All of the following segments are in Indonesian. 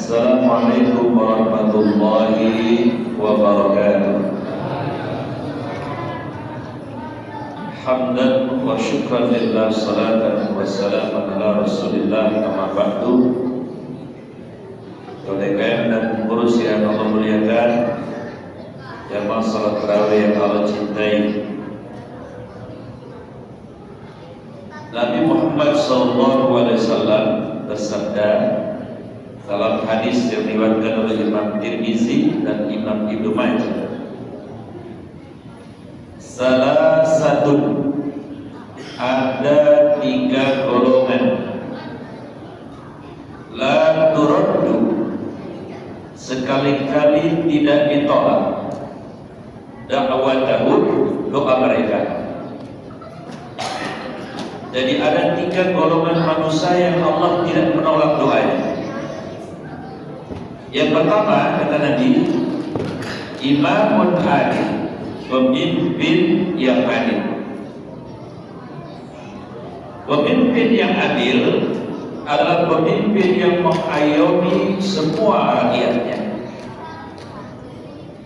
Assalamualaikum warahmatullahi wabarakatuh. Hamdan wa syukran lillah, salatan wa salaman ala rasulillah, amma ba'du. Saudara dan pengurus yang Allah muliakan, jamaah salat tarawih yang Allah cintai, Nabi Muhammad SAW bersabda dalam hadis yang diriwayatkan oleh Imam Tirmizi dan Imam Ibnu Majah, salah satu ada 3 golongan la turaddu, sekali-kali tidak ditolak da'watahum, doa mereka. Jadi ada 3 golongan manusia yang Allah tidak menolak doanya. Yang pertama, kata Nabi, imamun adil, pemimpin yang adil. Pemimpin yang adil adalah pemimpin yang mengayomi semua rakyatnya.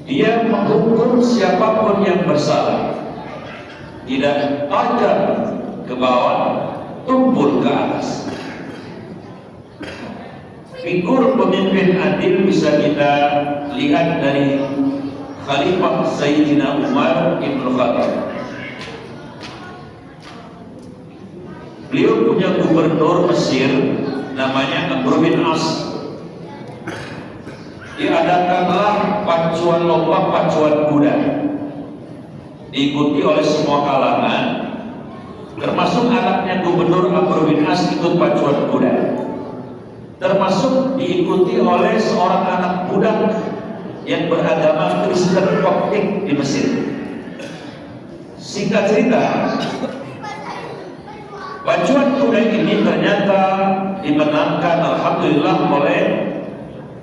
Dia menghukum siapapun yang bersalah, tidak tajam ke bawah, tumpul ke atas. Figur pemimpin adil bisa kita lihat dari Khalifah Sayyidina Umar Ibn Khattab. Beliau punya gubernur Mesir namanya Amr bin As. Diadakanlah pacuan lomba, pacuan kuda, diikuti oleh semua kalangan, termasuk anaknya gubernur Amr bin As ikut pacuan kuda, termasuk diikuti oleh seorang anak budak yang beragama Kristen Koptik di Mesir. Singkat cerita, pacuan kuda ini ternyata dimenangkan alhamdulillah oleh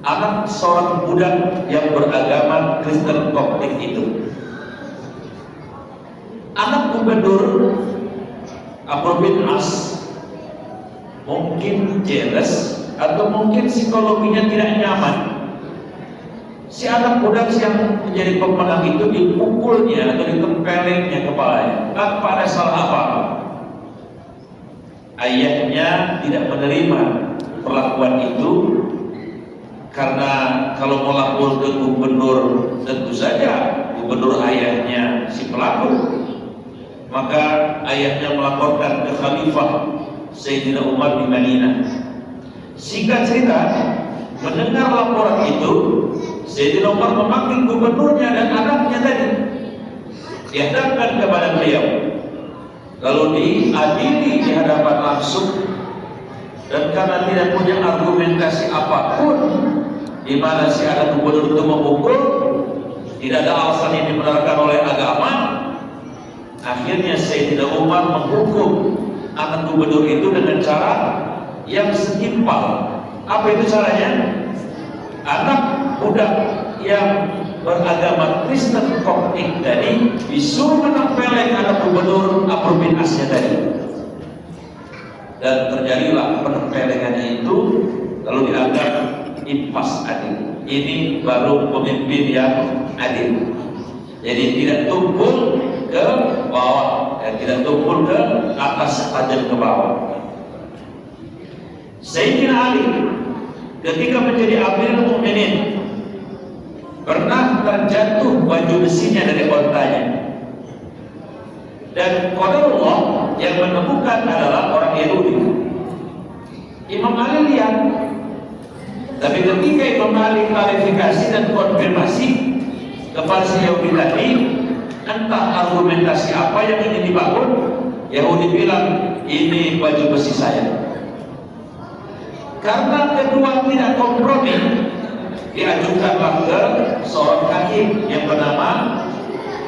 anak seorang budak yang beragama Kristen Koptik itu. Anak gubernur Amr bin As mungkin jealous atau mungkin psikologinya tidak nyaman. Si anak budak yang menjadi pemenang itu dipukulnya atau ditempelengnya kepalanya tanpa ada salah apa-apa. Ayahnya tidak menerima perlakuan itu, karena kalau mau lapor ke gubernur, tentu saja gubernur ayahnya si pelaku. Maka ayahnya melaporkan ke Khalifah Sayyidina Umar di Madinah. Singkat cerita, mendengar laporan itu, Sayyidina Umar memanggil gubernurnya dan anaknya tadi, dihadapkan kepada beliau, lalu diadili di hadapan langsung. Dan karena tidak punya argumentasi apapun di mana si anak gubernur itu memukul, tidak ada alasan yang dibenarkan oleh agama, akhirnya Sayyidina Umar menghukum anak gubernur itu dengan cara yang setimpal. Apa itu caranya? Anak budak yang beragama Kristen Koptik tadi disuruh menempeleng anak gubernur Amr bin Asnya tadi, dan terjadilah penempelengannya itu, lalu dianggap impas adil. Ini baru pemimpin yang adil. Jadi tidak tumpul ke bawah, tidak tumpul ke atas, tajam ke bawah. Sayyidina Ali ketika menjadi Amirul Mukminin pernah terjatuh baju besinya dari ontanya, dan qadarullah yang menemukan adalah orang Yahudi. Imam Ali lihat, tapi ketika Imam Ali klarifikasi dan konfirmasi kepada si Yahudi tadi, entah argumentasi apa yang ingin dibangun, Yahudi bilang ini baju besi saya. Karena kedua tidak kompromi, diajukanlah ke seorang hakim yang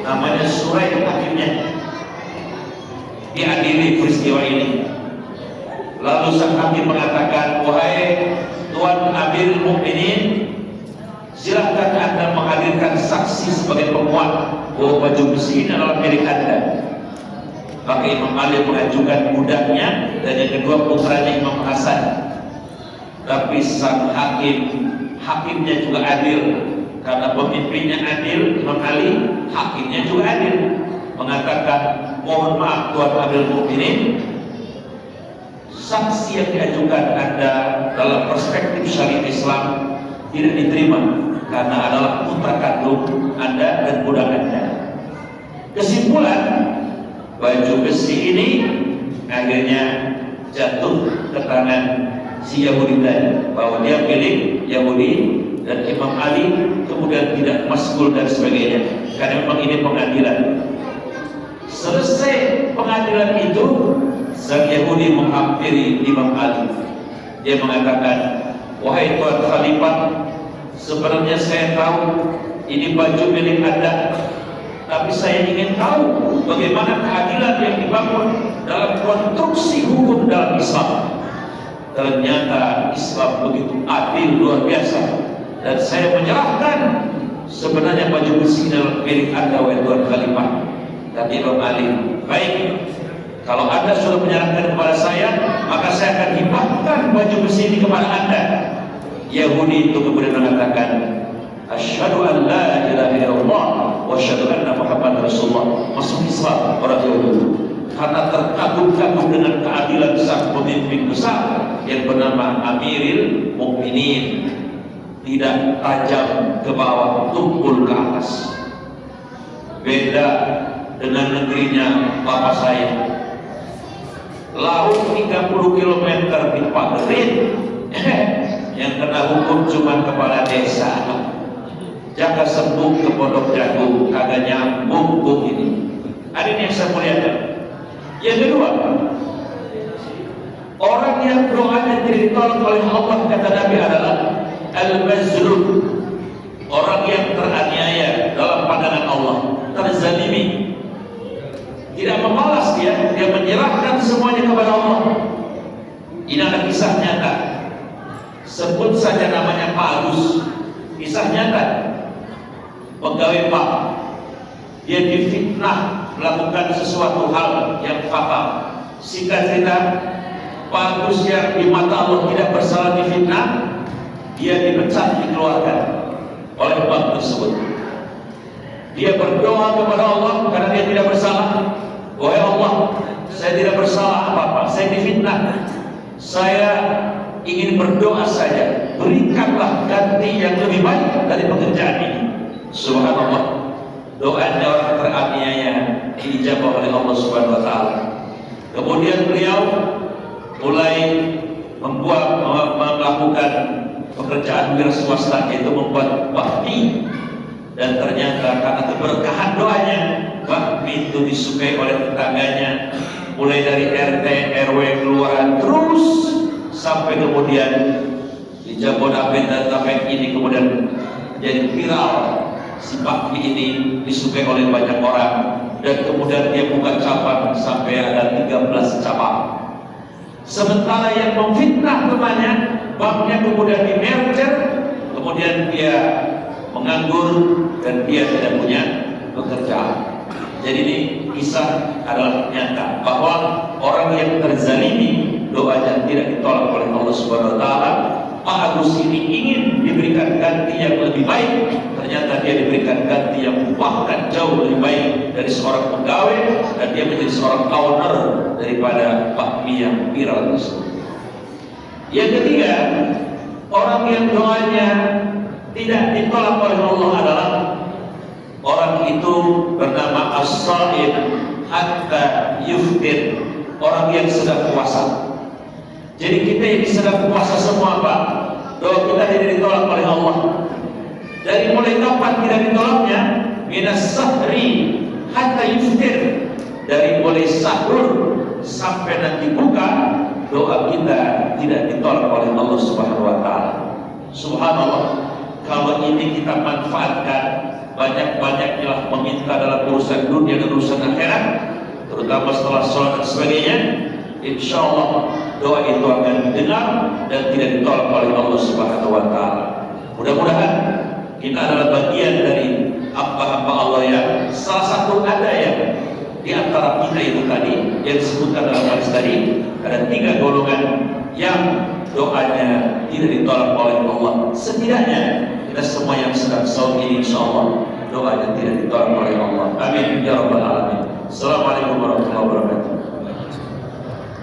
namanya Suraid hakimnya. Diadili peristiwa ini. Lalu sang hakim mengatakan, wahai Tuan Amirul Mukminin, silahkan Anda menghadirkan saksi sebagai penguat bahwa baju besi ini adalah milik Anda. Maka Imam Ali mengajukan budaknya dan yang kedua putranya Imam Hasan. Tapi sang hakim hakimnya juga adil. Karena pemimpinnya adil, Imam Ali, hakimnya juga adil. Mengatakan, mohon maaf Tuan Amirul Mukminin, saksi yang diajukan Anda dalam perspektif syariat Islam tidak diterima karena adalah putra kandung Anda dan budak Anda. Kesimpulan, baju besi ini akhirnya jatuh ke tangan si Yahudi tadi, bahwa dia milik Yahudi, dan Imam Ali kemudian tidak masgul dan sebagainya, karena memang ini pengadilan. Selesai pengadilan itu, sang Yahudi menghampiri Imam Ali. Dia mengatakan, wahai Tuan Khalifah, sebenarnya saya tahu ini baju milik Anda, tapi saya ingin tahu bagaimana keadilan yang dibangun dalam konstruksi hukum dalam Islam. Ternyata Islam begitu adil, luar biasa, dan saya menyerahkan sebenarnya baju besi dalam milik Anda, wahai Tuan Khalifah. Tapi Imam Ali, baik, kalau Anda sudah menyerahkan kepada saya, maka saya akan hibahkan baju besi ini kepada Anda. Yahudi itu kemudian mengatakan, asyhadu an la ilaha illallah wa asyhadu anna Muhammad Rasulullah. Masuk Islam orang Yahudi karena terkagum-kagum dengan keadilan sang pemimpin besar yang bernama Amirul Mukminin. Tidak tajam ke bawah, tumpul ke atas. Beda dengan negerinya bapak saya. Laut 30 km dipagerin, yang kena hukum cuma kepala desa. Jaga sembuh ke Pondok Jagung, kagak nyambung hukum ini. Ada ini yang saya muliakan. Yang kedua, orang yang doanya tidak ditolak oleh Allah, kata Nabi, adalah al-mazlum, orang yang teraniaya dalam pandangan Allah, terzalimi. Tidak memalas dia menyerahkan semuanya kepada Allah. Ini adalah kisah nyata. Sebut saja namanya Pak Agus. Kisah nyata. Pegawai Pak, dia difitnah melakukan sesuatu hal yang fatal. Singkat cerita, Pak Agus yang di mata Allah tidak bersalah difitnah, dia dipecat, dikeluarkan oleh bank tersebut. Dia berdoa kepada Allah karena dia tidak bersalah. Wahai Allah, saya tidak bersalah apa-apa, saya difitnah. Saya ingin berdoa saja, berikanlah ganti yang lebih baik dari pekerjaan ini. Subhanallah, doanya orang teraniaya diijabah oleh Allah Subhanahu wa taala. Kemudian beliau mulai melakukan pekerjaan wira swasta, yaitu membuat bakmi, dan ternyata karena keberkahan doanya, bakmi itu disukai oleh tetangganya, mulai dari RT, RW, kelurahan, terus sampai kemudian di Jabodetabek ini kemudian jadi viral. Si bakmi ini disukai oleh banyak orang, dan kemudian dia buka cabang sampai ada 13 cabang. Sementara yang memfitnah temannya, banknya kemudian di merger, kemudian dia menganggur dan dia tidak punya pekerjaan. Jadi ini kisah adalah nyata bahwa orang yang terzalimi doanya tidak ditolak oleh Allah Subhanahu wa taala. Pak Agus ini ingin diberikan ganti yang lebih baik, ternyata dia diberikan ganti yang bahkan jauh lebih baik dari seorang pegawai, dan dia menjadi seorang owner daripada bakmi yang viral tersebut. Yang ketiga, orang yang doanya tidak ditolak oleh Allah adalah orang itu bernama as-shaim hatta yuftir, orang yang sedang puasa. Jadi kita yang sedang puasa semua, Pak, doa kita tidak ditolak oleh Allah. Dari mulai kapan tidak ditolaknya? Minas sahri hatta yuftir, dari mulai sahur sampai nanti buka, doa kita tidak ditolak oleh Allah Subhanahu wa taala. Subhanallah, kalau ini kita manfaatkan, banyak-banyaknya meminta dalam urusan dunia dan urusan akhirat, terutama setelah sholat dan sebagainya, insya Allah doa itu akan didengar dan tidak ditolak oleh Allah Subhanahu wa taala. Mudah-mudahan kita adalah bagian dari hamba-hamba Allah yang salah satu ada yang di antara kita itu tadi yang disebutkan dalam hadis tadi, ada 3 golongan yang doanya tidak ditolak oleh Allah. Setidaknya kita semua yang sedang saum ini insyaallah doanya tidak ditolak oleh Allah. Amin ya rabbal alamin. Assalamualaikum warahmatullahi wabarakatuh.